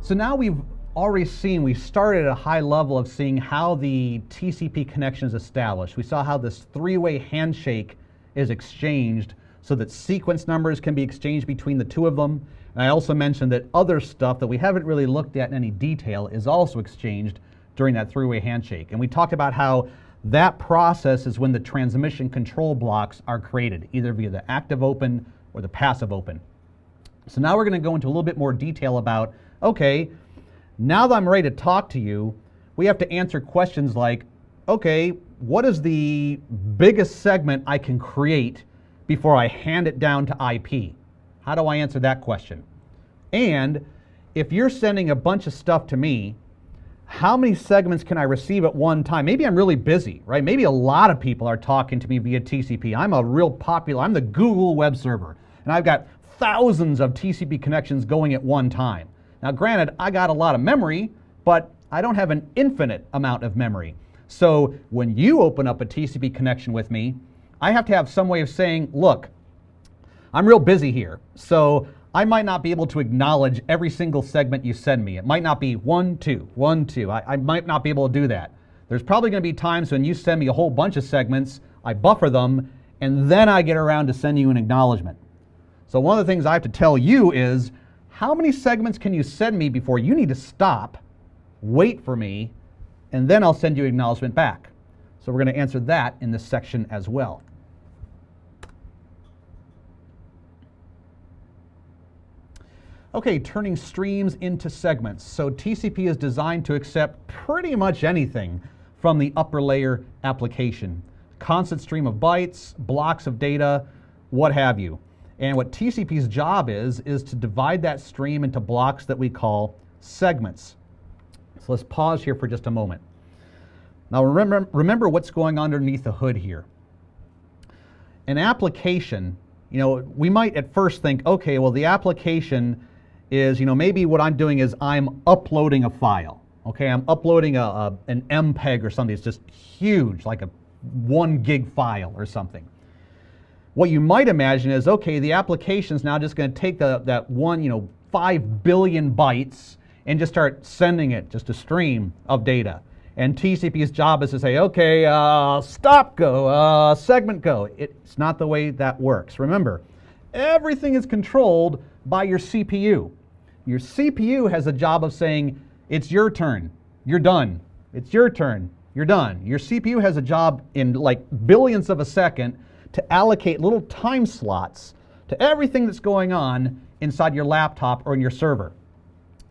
So now we've already seen, we started at a high level of seeing how the TCP connection is established. We saw how this three-way handshake is exchanged so that sequence numbers can be exchanged between the two of them. And I also mentioned that other stuff that we haven't really looked at in any detail is also exchanged during that three-way handshake. And we talked about how that process is when the transmission control blocks are created, either via the active open or the passive open. So now we're going to go into a little bit more detail about, okay, now that I'm ready to talk to you, we have to answer questions like, okay, what is the biggest segment I can create before I hand it down to IP? How do I answer that question? And if you're sending a bunch of stuff to me, how many segments can I receive at one time? Maybe I'm really busy, right? Maybe a lot of people are talking to me via TCP. I'm the Google web server, and I've got thousands of TCP connections going at one time. Now granted, I got a lot of memory, but I don't have an infinite amount of memory. So when you open up a TCP connection with me, I have to have some way of saying, look, I'm real busy here, so I might not be able to acknowledge every single segment you send me. It might not be 1, 2, 1, 2. I might not be able to do that. There's probably going to be times when you send me a whole bunch of segments, I buffer them, and then I get around to sending you an acknowledgement. So one of the things I have to tell you is, how many segments can you send me before you need to stop, wait for me, and then I'll send you an acknowledgement back? So we're going to answer that in this section as well. Okay, turning streams into segments. So TCP is designed to accept pretty much anything from the upper layer application. Constant stream of bytes, blocks of data, what have you. And what TCP's job is to divide that stream into blocks that we call segments. So let's pause here for just a moment. Now remember what's going on underneath the hood here. An application, we might at first think, okay, well the application is, maybe what I'm doing is I'm uploading a file. Okay, I'm uploading an MPEG or something that's just huge, like a 1 gig file or something. What you might imagine is, okay, the application's now just going to take that 5 billion bytes and just start sending it, just a stream of data. And TCP's job is to say, okay, stop go, segment go. It's not the way that works. Remember, everything is controlled by your CPU. Your CPU has a job of saying, it's your turn, you're done. It's your turn, you're done. Your CPU has a job in like billionths of a second to allocate little time slots to everything that's going on inside your laptop or in your server.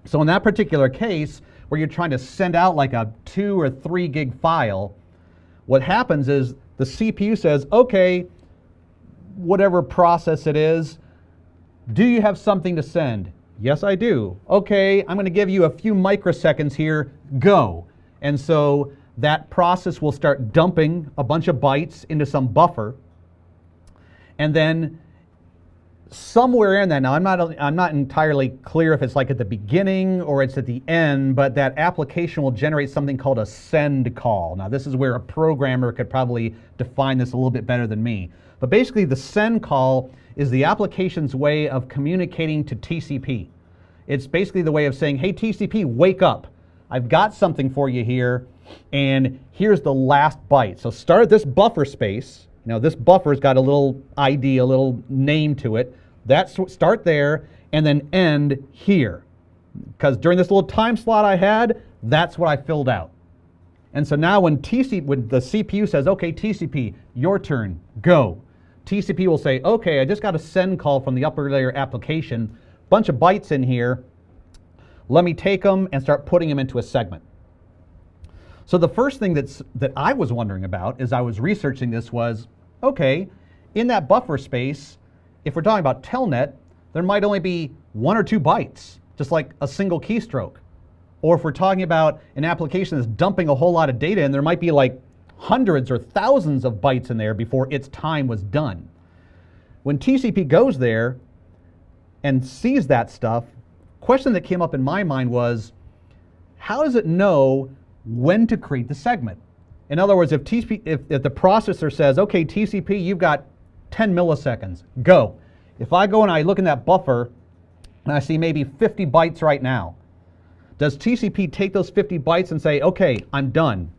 So in that particular case, where you're trying to send out like a 2 or 3 gig file, what happens is the CPU says, okay, whatever process it is, do you have something to send? Yes, I do. Okay, I'm going to give you a few microseconds here, go. And so that process will start dumping a bunch of bytes into some buffer. And then somewhere in that, now I'm not entirely clear if it's like at the beginning or it's at the end, but that application will generate something called a send call. Now this is where a programmer could probably define this a little bit better than me. But basically the send call is the application's way of communicating to TCP. It's basically the way of saying, hey TCP, wake up. I've got something for you here, and here's the last byte. So start at this buffer space. This buffer's got a little ID, a little name to it. Start there and then end here. Because during this little time slot I had, that's what I filled out. And so now when the CPU says, okay, TCP, your turn, go. TCP will say, okay, I just got a send call from the upper layer application, bunch of bytes in here. Let me take them and start putting them into a segment. So the first thing that I was wondering about as I was researching this was, okay, in that buffer space, if we're talking about telnet, there might only be 1 or 2 bytes, just like a single keystroke. Or if we're talking about an application that's dumping a whole lot of data, and there might be like hundreds or thousands of bytes in there before its time was done. When TCP goes there and sees that stuff, question that came up in my mind was, how does it know when to create the segment? In other words, if the processor says, okay, TCP, you've got 10 milliseconds, go. If I go and I look in that buffer and I see maybe 50 bytes right now, does TCP take those 50 bytes and say, okay, I'm done,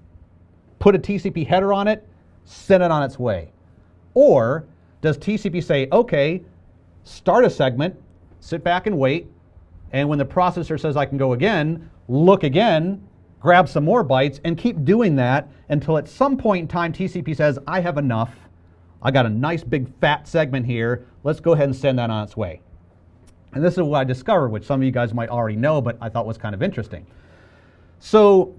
put a TCP header on it, send it on its way? Or does TCP say, okay, start a segment, sit back and wait, and when the processor says I can go again, look again, grab some more bytes, and keep doing that until at some point in time TCP says, I have enough, I got a nice big fat segment here, let's go ahead and send that on its way. And this is what I discovered, which some of you guys might already know, but I thought was kind of interesting. So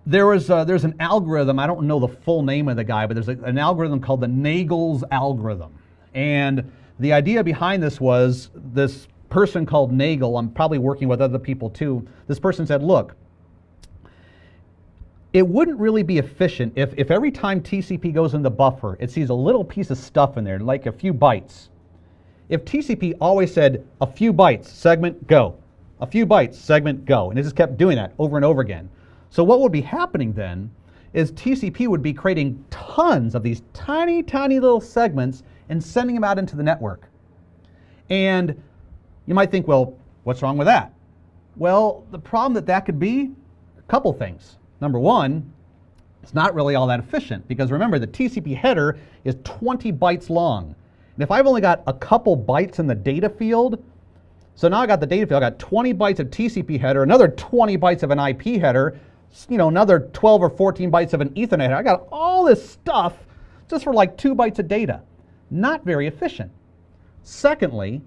there's an algorithm, I don't know the full name of the guy, but there's an algorithm called the Nagel's algorithm. And the idea behind this was this person called Nagel, I'm probably working with other people too, this person said, look, it wouldn't really be efficient if every time TCP goes in the buffer, it sees a little piece of stuff in there, like a few bytes. If TCP always said, a few bytes, segment, go. A few bytes, segment, go. And it just kept doing that over and over again. So what would be happening then is TCP would be creating tons of these tiny, tiny little segments and sending them out into the network. And you might think, well, what's wrong with that? Well, the problem that could be, a couple things. Number one, it's not really all that efficient because remember the TCP header is 20 bytes long. And if I've only got a couple bytes in the data field, so now I got the data field, I got 20 bytes of TCP header, another 20 bytes of an IP header, another 12 or 14 bytes of an Ethernet header. I got all this stuff just for like 2 bytes of data. Not very efficient. Secondly,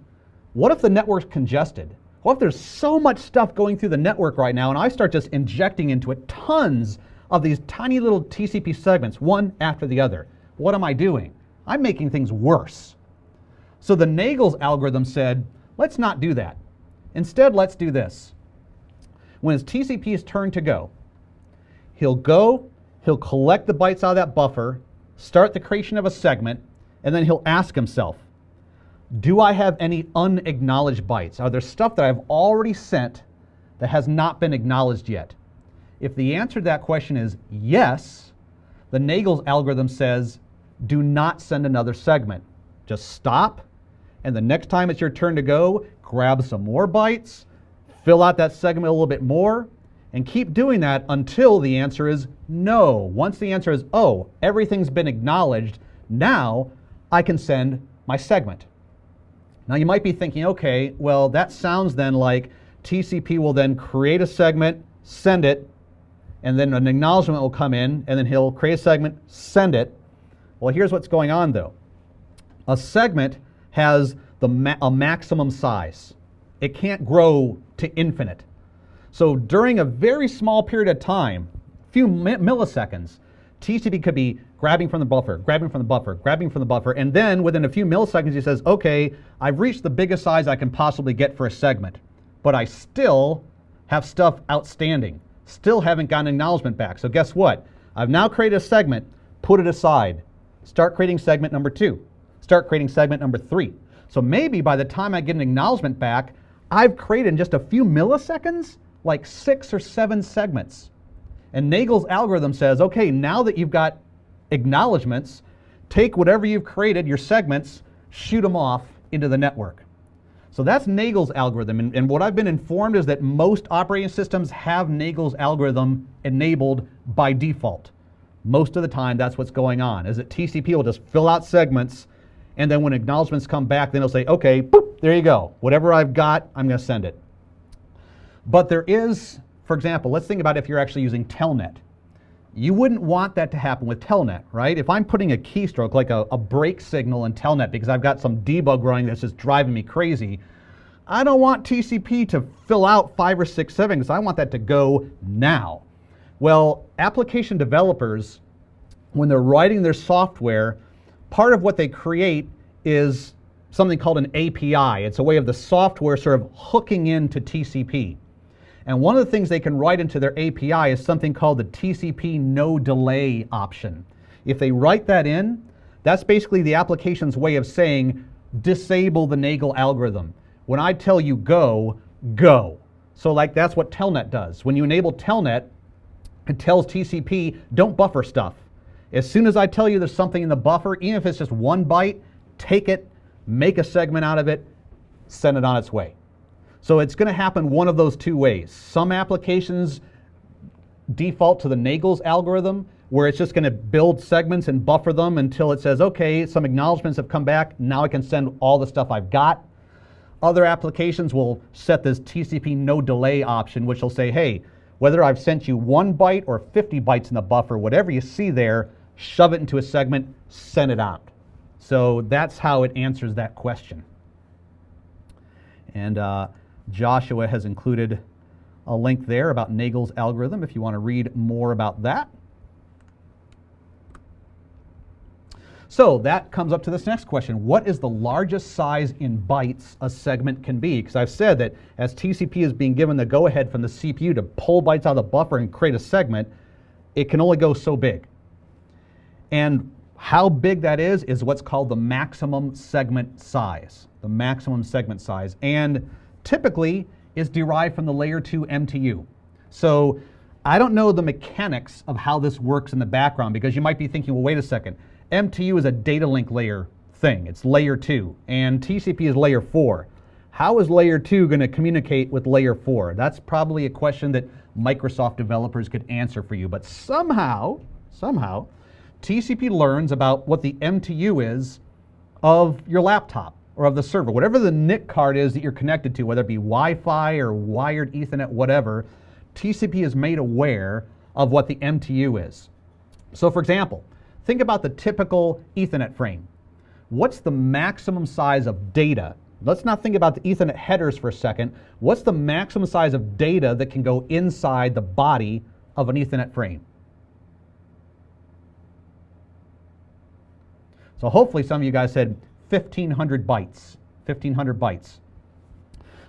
what if the network's congested? What if there's so much stuff going through the network right now and I start just injecting into it tons of these tiny little TCP segments, one after the other? What am I doing? I'm making things worse. So the Nagel's algorithm said, let's not do that. Instead, let's do this. When it's TCP's turn to go, he'll collect the bytes out of that buffer, start the creation of a segment, and then he'll ask himself, do I have any unacknowledged bytes? Are there stuff that I've already sent that has not been acknowledged yet? If the answer to that question is yes, the Nagel's algorithm says, do not send another segment. Just stop, and the next time it's your turn to go, grab some more bytes, fill out that segment a little bit more, and keep doing that until the answer is no. Once the answer is, oh, everything's been acknowledged, now I can send my segment. Now you might be thinking, okay, well that sounds then like TCP will then create a segment, send it, and then an acknowledgement will come in, and then he'll create a segment, send it. Well, here's what's going on though. A segment has a maximum size. It can't grow to infinite. So during a very small period of time, few milliseconds, TCP could be grabbing from the buffer, grabbing from the buffer, grabbing from the buffer, and then within a few milliseconds he says, okay, I've reached the biggest size I can possibly get for a segment, but I still have stuff outstanding, still haven't gotten acknowledgement back. So guess what? I've now created a segment, put it aside, start creating segment number 2, start creating segment number 3. So maybe by the time I get an acknowledgement back, I've created in just a few milliseconds like 6 or 7 segments. And Nagel's algorithm says, okay, now that you've got acknowledgements, take whatever you've created, your segments, shoot them off into the network. So that's Nagel's algorithm. And what I've been informed is that most operating systems have Nagel's algorithm enabled by default. Most of the time, that's what's going on, is that TCP will just fill out segments, and then when acknowledgements come back, then it'll say, okay, boop, there you go. Whatever I've got, I'm going to send it. But there is, for example, let's think about if you're actually using Telnet. You wouldn't want that to happen with Telnet, right? If I'm putting a keystroke, like a break signal in Telnet because I've got some debug running that's just driving me crazy, I don't want TCP to fill out 5 or 6 segments. I want that to go now. Well, application developers, when they're writing their software, part of what they create is something called an API. It's a way of the software sort of hooking into TCP. And one of the things they can write into their API is something called the TCP no delay option. If they write that in, that's basically the application's way of saying, disable the Nagel algorithm. When I tell you go, go. So like that's what Telnet does. When you enable Telnet, it tells TCP, don't buffer stuff. As soon as I tell you there's something in the buffer, even if it's just 1 byte, take it, make a segment out of it, send it on its way. So it's going to happen one of those 2 ways. Some applications default to the Nagel's algorithm, where it's just going to build segments and buffer them until it says, okay, some acknowledgments have come back, now I can send all the stuff I've got. Other applications will set this TCP no delay option, which will say, hey, whether I've sent you 1 byte or 50 bytes in the buffer, whatever you see there, shove it into a segment, send it out. So that's how it answers that question. And Joshua has included a link there about Nagel's algorithm if you want to read more about that. So that comes up to this next question. What is the largest size in bytes a segment can be? Because I've said that as TCP is being given the go-ahead from the CPU to pull bytes out of the buffer and create a segment, it can only go so big. And how big that is what's called the maximum segment size. The maximum segment size. And typically is derived from the layer 2 MTU. So I don't know the mechanics of how this works in the background, because you might be thinking, well, wait a second. MTU is a data link layer thing. It's layer 2, and TCP is layer 4. How is layer 2 going to communicate with layer 4? That's probably a question that Microsoft developers could answer for you. But somehow, TCP learns about what the MTU is of your laptop or of the server. Whatever the NIC card is that you're connected to, whether it be Wi-Fi or wired Ethernet, whatever, TCP is made aware of what the MTU is. So for example, think about the typical Ethernet frame. What's the maximum size of data? Let's not think about the Ethernet headers for a second. What's the maximum size of data that can go inside the body of an Ethernet frame? So hopefully some of you guys said 1,500 bytes. 1,500 bytes.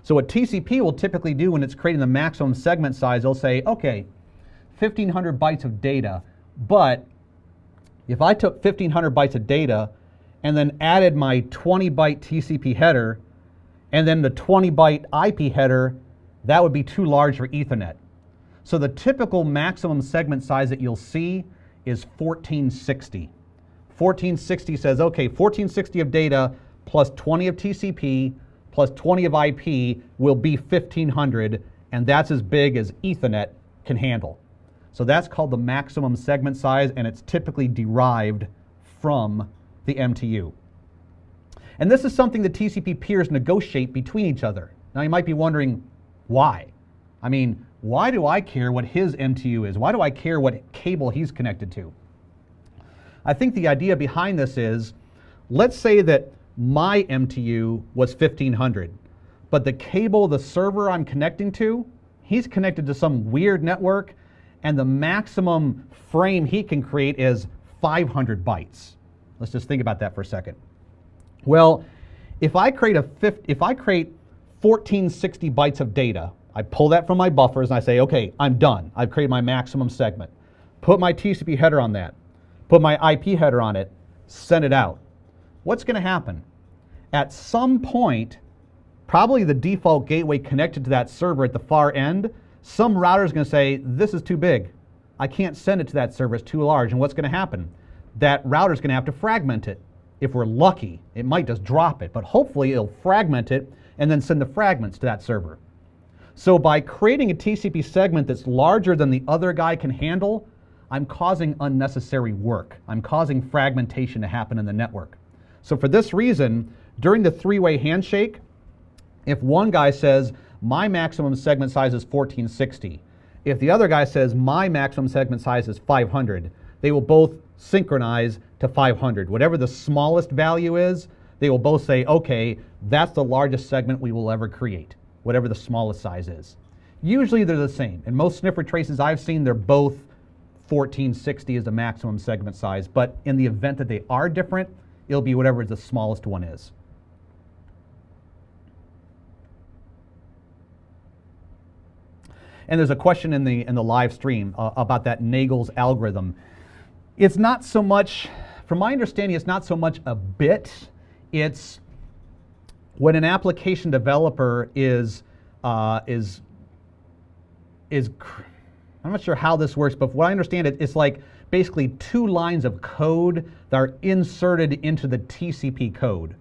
So what TCP will typically do when it's creating the maximum segment size, it'll say, okay, 1,500 bytes of data, but if I took 1,500 bytes of data and then added my 20 byte TCP header and then the 20 byte IP header, that would be too large for Ethernet. So the typical maximum segment size that you'll see is 1460. 1460 says, okay, 1460 of data plus 20 of TCP plus 20 of IP will be 1,500, and that's as big as Ethernet can handle. So that's called the maximum segment size, and it's typically derived from the MTU. And this is something that TCP peers negotiate between each other. Now you might be wondering, why? I mean, why do I care what his MTU is? Why do I care what cable he's connected to? I think the idea behind this is, let's say that my MTU was 1,500, but the cable, the server I'm connecting to, he's connected to some weird network, and the maximum frame he can create is 500 bytes. Let's just think about that for a second. Well, if I create 1460 bytes of data, I pull that from my buffers and I say, okay, I'm done. I've created my maximum segment. Put my TCP header on that. Put my IP header on it. Send it out. What's going to happen? At some point, probably the default gateway connected to that server at the far end, some router is going to say, this is too big. I can't send it to that server. It's too large. And what's going to happen? That router is going to have to fragment it. If we're lucky, it might just drop it, but hopefully it'll fragment it and then send the fragments to that server. So by creating a TCP segment that's larger than the other guy can handle, I'm causing unnecessary work. I'm causing fragmentation to happen in the network. So for this reason, during the three-way handshake, if one guy says, my maximum segment size is 1460, if the other guy says, my maximum segment size is 500, they will both synchronize to 500. Whatever the smallest value is, they will both say, okay, that's the largest segment we will ever create, whatever the smallest size is. Usually they're the same. In most sniffer traces I've seen, they're both 1460 is the maximum segment size, but in the event that they are different, it'll be whatever the smallest one is. And there's a question in the live stream about that Nagel's algorithm. It's not so much, from my understanding, it's not so much a bit. It's when an application developer I'm not sure how this works, but what I understand it's like basically two lines of code that are inserted into the TCP code.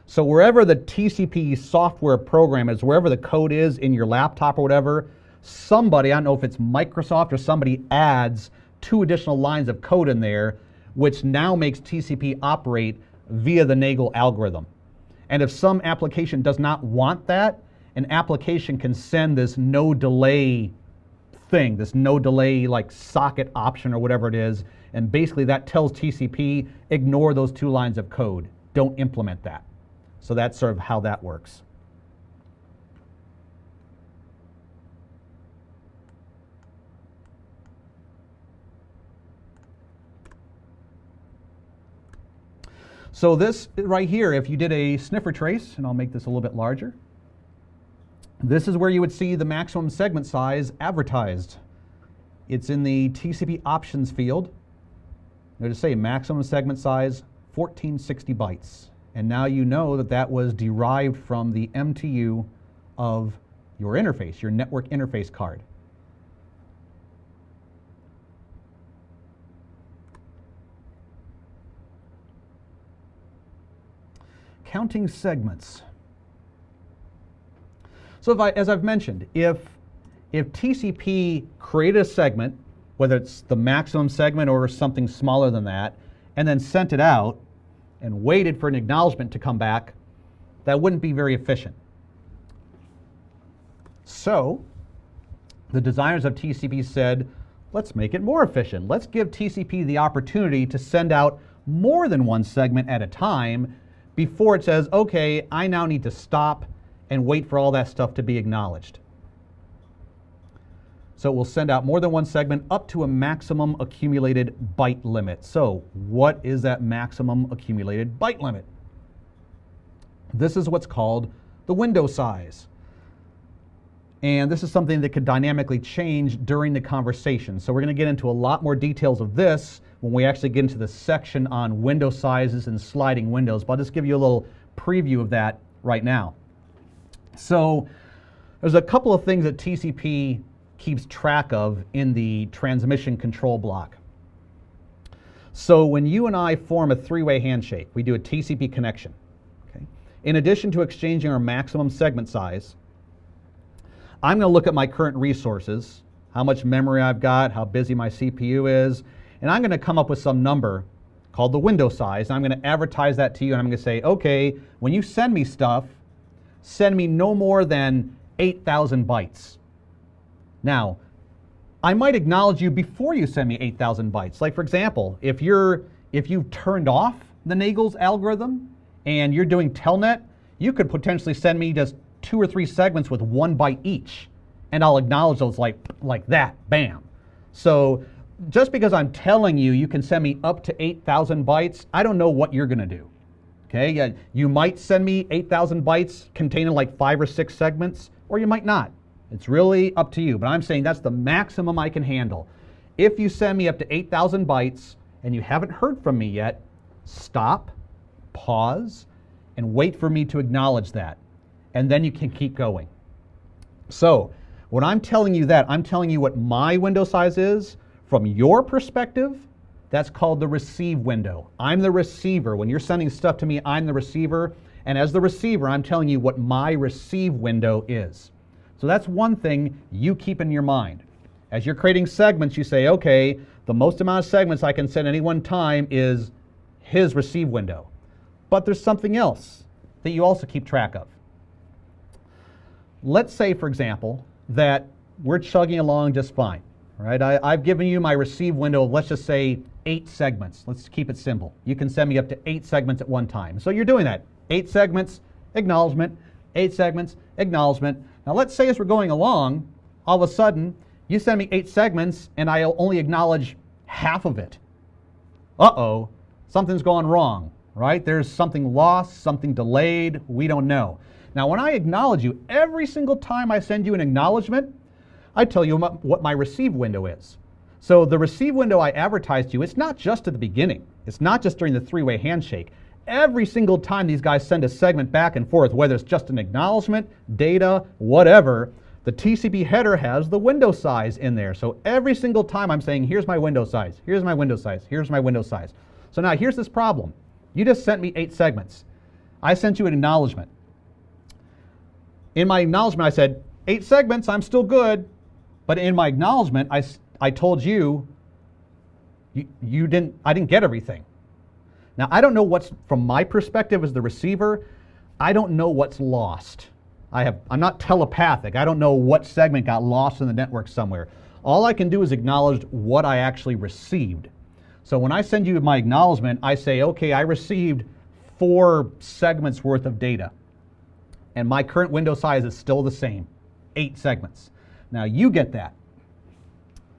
So wherever the TCP software program is, wherever the code is in your laptop or whatever, somebody, I don't know if it's Microsoft or somebody, adds two additional lines of code in there, which now makes TCP operate via the Nagel algorithm. And if some application does not want that, an application can send this no delay thing, this no delay like socket option or whatever it is, and basically that tells TCP, ignore those two lines of code. Don't implement that. So that's sort of how that works. So this right here, if you did a sniffer trace, and I'll make this a little bit larger, this is where you would see the maximum segment size advertised. It's in the TCP options field. It'll just say maximum segment size 1460 bytes. And now you know that that was derived from the MTU of your interface, your network interface card. Counting segments. So as I've mentioned, if TCP created a segment, whether it's the maximum segment or something smaller than that, and then sent it out and waited for an acknowledgement to come back, that wouldn't be very efficient. So the designers of TCP said, let's make it more efficient. Let's give TCP the opportunity to send out more than one segment at a time before it says, okay, I now need to stop and wait for all that stuff to be acknowledged. So we'll send out more than one segment up to a maximum accumulated byte limit. So what is that maximum accumulated byte limit? This is what's called the window size. And this is something that could dynamically change during the conversation. So we're going to get into a lot more details of this when we actually get into the section on window sizes and sliding windows. But I'll just give you a little preview of that right now. So there's a couple of things that TCP keeps track of in the transmission control block. So when you and I form a three-way handshake, we do a TCP connection. Okay? In addition to exchanging our maximum segment size, I'm going to look at my current resources, how much memory I've got, how busy my CPU is, and I'm going to come up with some number called the window size, and I'm going to advertise that to you, and I'm going to say, okay, when you send me stuff, send me no more than 8,000 bytes. Now, I might acknowledge you before you send me 8,000 bytes. Like for example, if you've turned off the Nagel's algorithm and you're doing telnet, you could potentially send me just 2 or 3 segments with 1 byte each, and I'll acknowledge those like that, bam. So just because I'm telling you you can send me up to 8,000 bytes, I don't know what you're going to do. Okay, you might send me 8,000 bytes containing like 5 or 6 segments, or you might not. It's really up to you, but I'm saying that's the maximum I can handle. If you send me up to 8,000 bytes and you haven't heard from me yet, stop, pause, and wait for me to acknowledge that. And then you can keep going. So when I'm telling you that, I'm telling you what my window size is. From your perspective, that's called the receive window. I'm the receiver. When you're sending stuff to me, I'm the receiver. And as the receiver, I'm telling you what my receive window is. So that's one thing you keep in your mind. As you're creating segments, you say, okay, the most amount of segments I can send at any one time is his receive window. But there's something else that you also keep track of. Let's say, for example, that we're chugging along just fine. Right? I've given you my receive window of, let's just say, 8 segments. Let's keep it simple. You can send me up to 8 segments at one time. So you're doing that. 8 segments, acknowledgement, 8 segments, acknowledgement. Now let's say as we're going along, all of a sudden, you send me 8 segments and I only acknowledge half of it. Uh-oh, something's gone wrong, right? There's something lost, something delayed, we don't know. Now when I acknowledge you, every single time I send you an acknowledgement, I tell you what my receive window is. So the receive window I advertised to you, it's not just at the beginning. It's not just during the three-way handshake. Every single time these guys send a segment back and forth, whether it's just an acknowledgement, data, whatever, The TCP header has the window size in there. So every single time I'm saying, here's my window size, here's my window size, here's my window size. So now here's this problem. You just sent me 8 segments. I sent you an acknowledgement. In my acknowledgement, I said, 8 segments, I'm still good. But in my acknowledgement, I told you, I didn't get everything. Now, I don't know what's, from my perspective as the receiver, I don't know what's lost. I'm not telepathic. I don't know what segment got lost in the network somewhere. All I can do is acknowledge what I actually received. So when I send you my acknowledgement, I say, okay, I received 4 segments worth of data. And my current window size is still the same, 8 segments. Now you get that.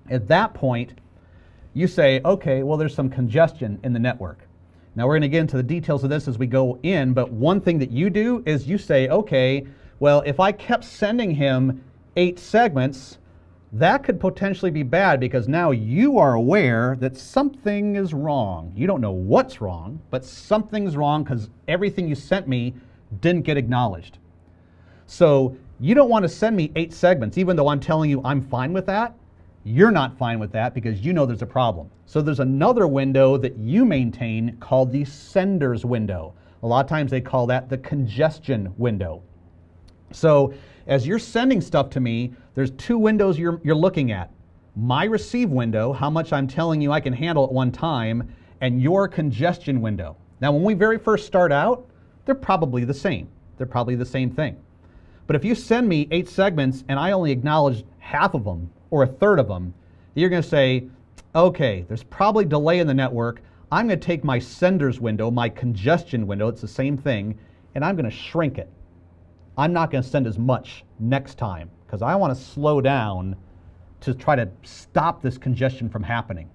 At that point, you say, okay, well, there's some congestion in the network. Now we're going to get into the details of this as we go in, but one thing that you do is you say, okay, well, if I kept sending him 8 segments, that could potentially be bad because now you are aware that something is wrong. You don't know what's wrong, but something's wrong because everything you sent me didn't get acknowledged. So you don't want to send me 8 segments, even though I'm telling you I'm fine with that. You're not fine with that because you know there's a problem. So there's another window that you maintain called the sender's window. A lot of times they call that the congestion window. So as you're sending stuff to me, there's 2 windows you're looking at. My receive window, how much I'm telling you I can handle at one time, and your congestion window. Now when we very first start out, they're probably the same. They're probably the same thing. But if you send me 8 segments and I only acknowledge half of them or a third of them, you're going to say, okay, there's probably delay in the network. I'm going to take my sender's window, my congestion window, it's the same thing, and I'm going to shrink it. I'm not going to send as much next time because I want to slow down to try to stop this congestion from happening.